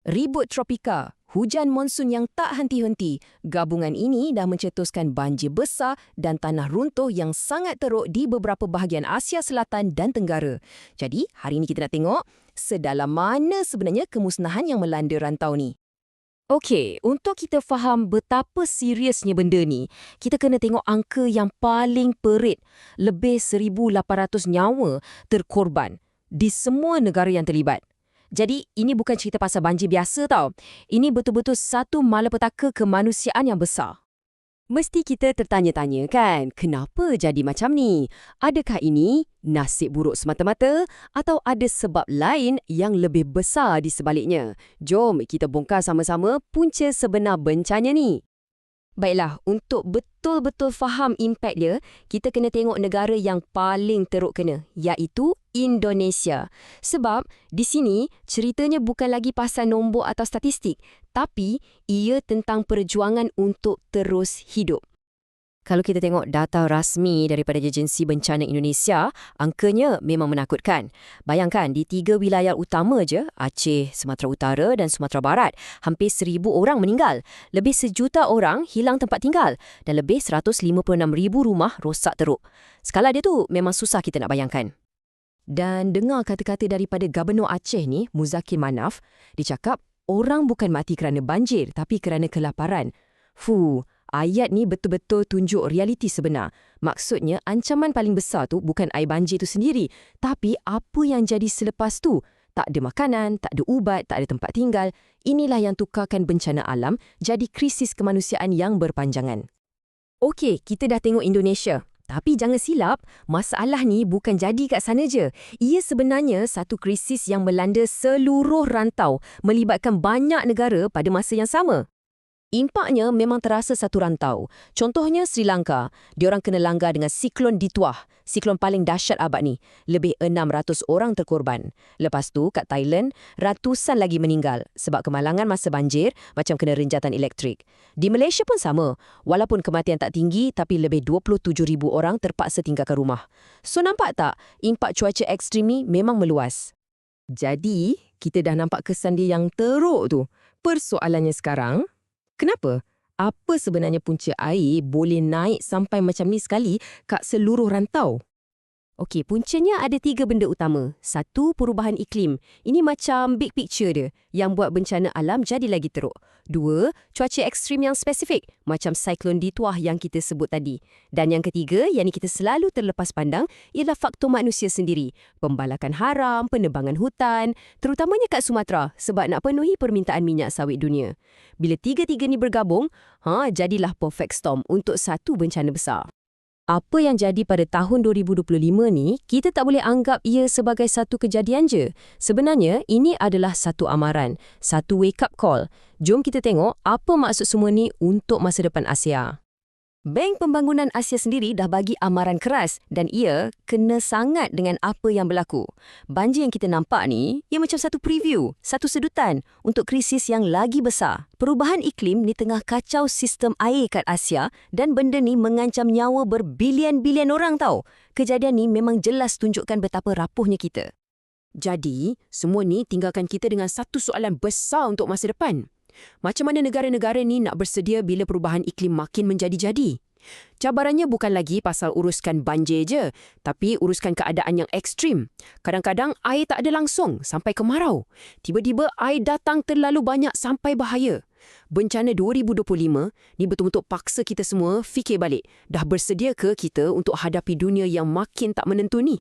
Ribut tropika, hujan monsun yang tak henti-henti, gabungan ini dah mencetuskan banjir besar dan tanah runtuh yang sangat teruk di beberapa bahagian Asia Selatan dan Tenggara. Jadi, hari ini kita nak tengok sedalam mana sebenarnya kemusnahan yang melanda rantau ni. Okey, untuk kita faham betapa seriusnya benda ni, kita kena tengok angka yang paling perit. Lebih 1,800 nyawa terkorban di semua negara yang terlibat. Jadi, ini bukan cerita pasal banjir biasa tau. Ini betul-betul satu malapetaka kemanusiaan yang besar. Mesti kita tertanya-tanya kan, kenapa jadi macam ni? Adakah ini nasib buruk semata-mata atau ada sebab lain yang lebih besar di sebaliknya? Jom kita bongkar sama-sama punca sebenar bencana ni. Baiklah, untuk betul-betul faham impak dia, kita kena tengok negara yang paling teruk kena, iaitu Indonesia. Sebab di sini ceritanya bukan lagi pasal nombor atau statistik, tapi ia tentang perjuangan untuk terus hidup. Kalau kita tengok data rasmi daripada Agensi Bencana Indonesia, angkanya memang menakutkan. Bayangkan, di 3 wilayah utama je, Aceh, Sumatera Utara dan Sumatera Barat, hampir 1,000 orang meninggal. Lebih 1,000,000 orang hilang tempat tinggal dan lebih 156,000 rumah rosak teruk. Skala dia tu memang susah kita nak bayangkan. Dan dengar kata-kata daripada Gubernur Aceh ni, Muzakir Manaf, dia cakap orang bukan mati kerana banjir tapi kerana kelaparan. Ayat ni betul-betul tunjuk realiti sebenar. Maksudnya, ancaman paling besar tu bukan air banjir tu sendiri, tapi apa yang jadi selepas tu. Tak ada makanan, tak ada ubat, tak ada tempat tinggal. Inilah yang tukarkan bencana alam jadi krisis kemanusiaan yang berpanjangan. Okey, kita dah tengok Indonesia. Tapi jangan silap, masalah ni bukan jadi kat sana je. Ia sebenarnya satu krisis yang melanda seluruh rantau, melibatkan banyak negara pada masa yang sama. Impaknya memang terasa satu rantau. Contohnya Sri Lanka. Diorang kena langgar dengan siklon Dituah. Siklon paling dahsyat abad ni. Lebih 600 orang terkorban. Lepas tu kat Thailand, ratusan lagi meninggal sebab kemalangan masa banjir macam kena renjatan elektrik. Di Malaysia pun sama. Walaupun kematian tak tinggi tapi lebih 27,000 orang terpaksa tinggalkan rumah. So nampak tak? Impak cuaca ekstrim ni memang meluas. Jadi, kita dah nampak kesan dia yang teruk tu. Persoalannya sekarang, kenapa? Apa sebenarnya punca air boleh naik sampai macam ni sekali kat seluruh rantau? Okey, puncanya ada 3 benda utama. 1, perubahan iklim. Ini macam big picture dia yang buat bencana alam jadi lagi teruk. 2, cuaca ekstrim yang spesifik macam siklon Dituah yang kita sebut tadi. Dan yang ketiga, yang kita selalu terlepas pandang, ialah faktor manusia sendiri. Pembalakan haram, penebangan hutan, terutamanya kat Sumatera sebab nak penuhi permintaan minyak sawit dunia. Bila 3-3 ni bergabung, jadilah perfect storm untuk satu bencana besar. Apa yang jadi pada tahun 2025 ni, kita tak boleh anggap ia sebagai satu kejadian je. Sebenarnya, ini adalah satu amaran, satu wake-up call. Jom kita tengok apa maksud semua ni untuk masa depan Asia. Bank Pembangunan Asia sendiri dah bagi amaran keras dan ia kena sangat dengan apa yang berlaku. Banjir yang kita nampak ni, ia macam satu preview, satu sedutan untuk krisis yang lagi besar. Perubahan iklim ni tengah kacau sistem air kat Asia dan benda ni mengancam nyawa berbilion-bilion orang tau. Kejadian ni memang jelas tunjukkan betapa rapuhnya kita. Jadi, semua ni tinggalkan kita dengan satu soalan besar untuk masa depan. Macam mana negara-negara ni nak bersedia bila perubahan iklim makin menjadi-jadi? Cabarannya bukan lagi pasal uruskan banjir je, tapi uruskan keadaan yang ekstrim. Kadang-kadang air tak ada langsung sampai kemarau. Tiba-tiba air datang terlalu banyak sampai bahaya. Bencana 2025 ni betul-betul paksa kita semua fikir balik. Dah bersedia ke kita untuk hadapi dunia yang makin tak menentu ni?